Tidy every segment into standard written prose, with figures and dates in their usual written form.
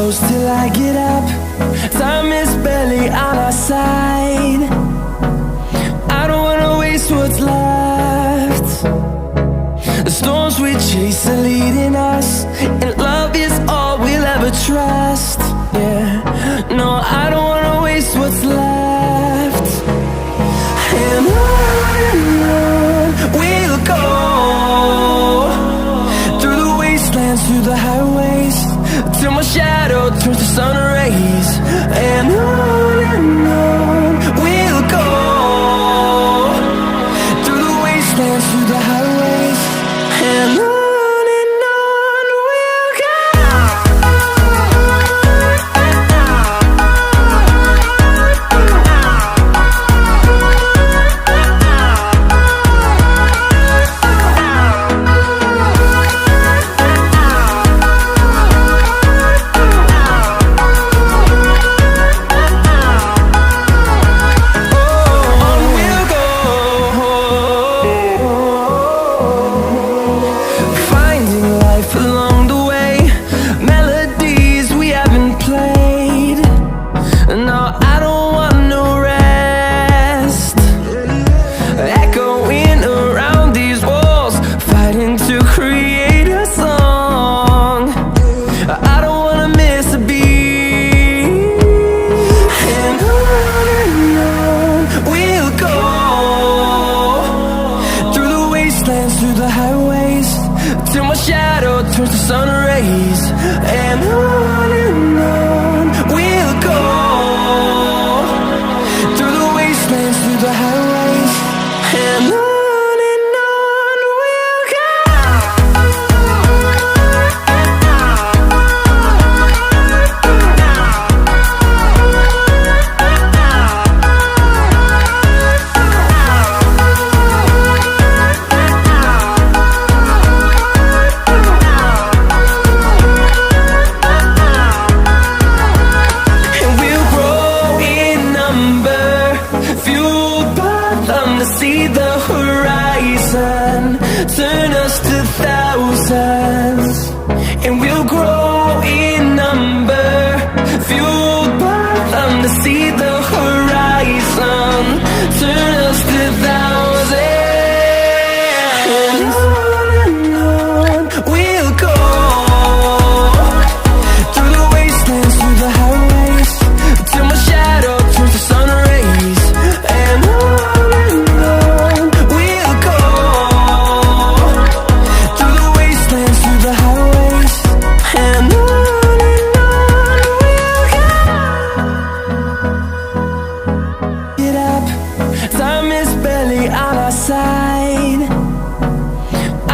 close till I get up. Time is barely on our side. I don't wanna waste what's left. The storms we chase are leading us, and love is all we'll ever trust. Yeah, no, I don't wanna waste what's left. And on we'll go, through the wastelands, through the highways, till my shadow turns to sun rays. And on we'll go, through the wastelands, through the highways, and on we'll go. Through the highways, till my shadow turns to sun rays. And on we'll go, through the wastelands, through the highways, and on we'll go. See the horizon, turn us to thousands, and we'll grow in number, fueled by them. To see the horizon, turn us to thousands, and on we'll go, through the wastelands, through the highways, till my shadow turns to sun rays. And time is barely on our side.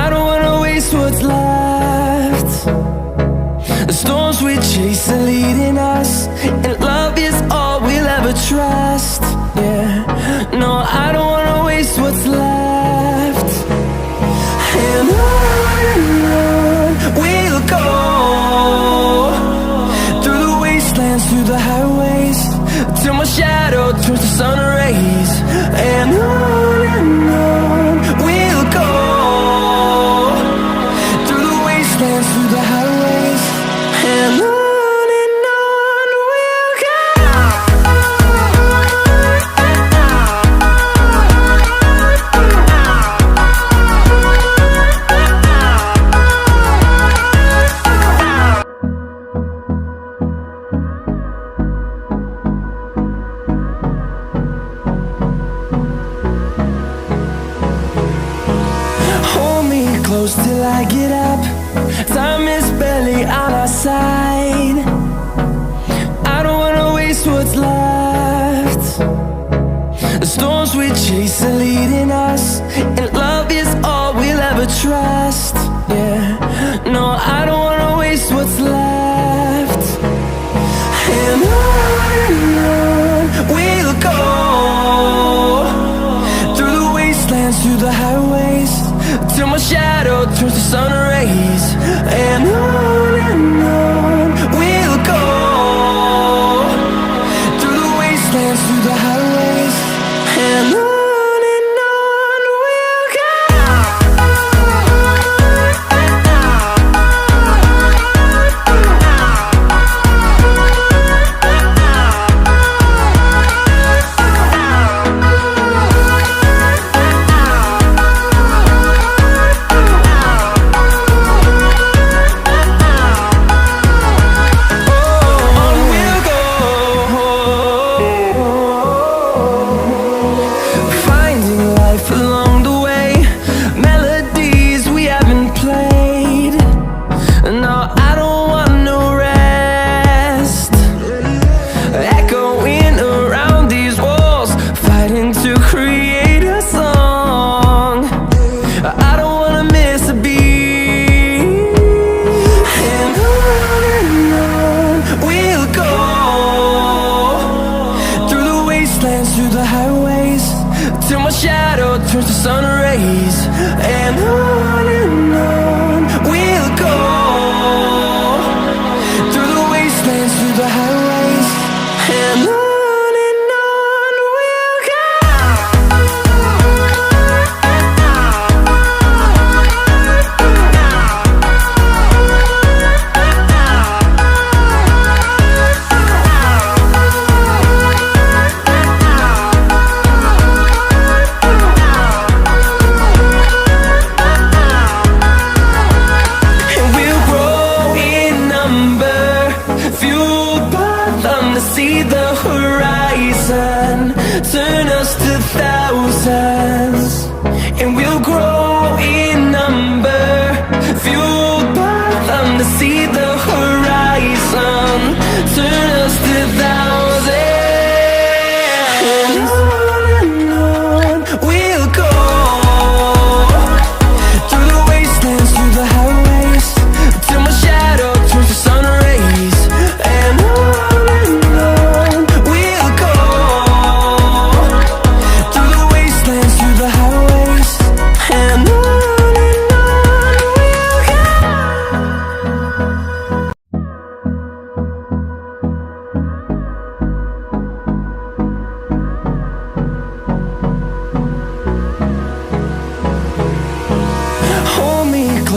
I don't wanna waste what's left. The storms we chase are leading us, and love is all we'll ever trust. Yeah, no, I don't wanna waste what's left. And on we'll go, through the wastelands, through the highways, till my shadow turns to sun rays. And on we'll go, through the wastelands, through the highways, and on we'll go. Close till I get up. Time is barely on our side. I don't wanna waste what's left. The storms we chase are leading us, and love is all we'll ever trust. Yeah, no, I don't wanna waste what's left. And on we'll go, through the wastelands, through the highways, till my shadow turns to sun rays. And on we'll go, through the wastelands, through the highways, and on we'll go.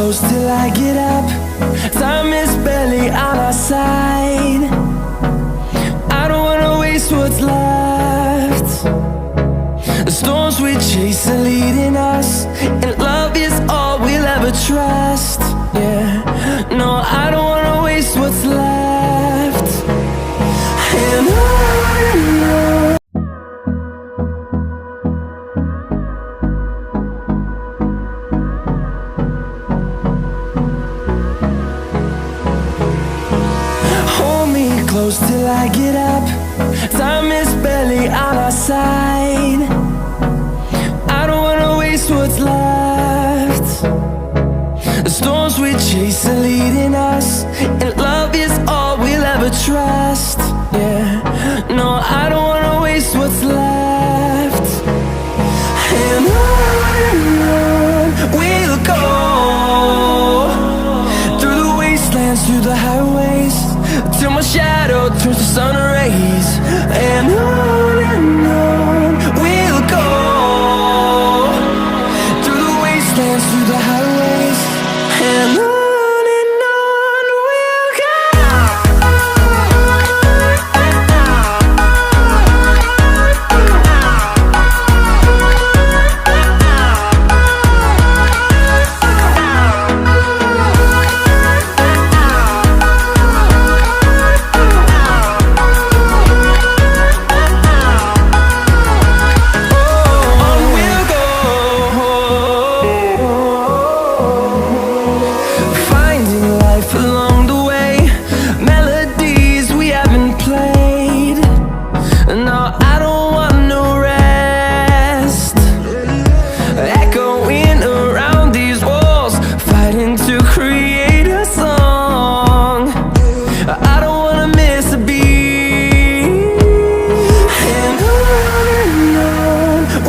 close till I get up. Time is barely on our side. I don't wanna waste what's left. The storms we chase are leading us, and love is all we'll ever trust. Yeah, no, I don't wanna waste what's left. And on. Hold me close till I get up. Time is barely on our side. I don't wanna waste what's left. The storms we chase are leading us, and love is all we'll ever trust. Yeah, no, I don't wanna waste what's left. And on we'll go, through the wastelands, through the highways, till my shadow turns to sun rays. And on we'll go, through the wastelands, through the highways, and on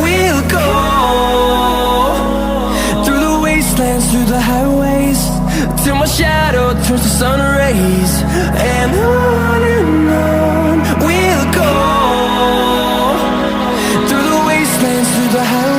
we'll go. Through the highways, till my shadow turns to sun rays. And on we'll go, through the wastelands, through the highways.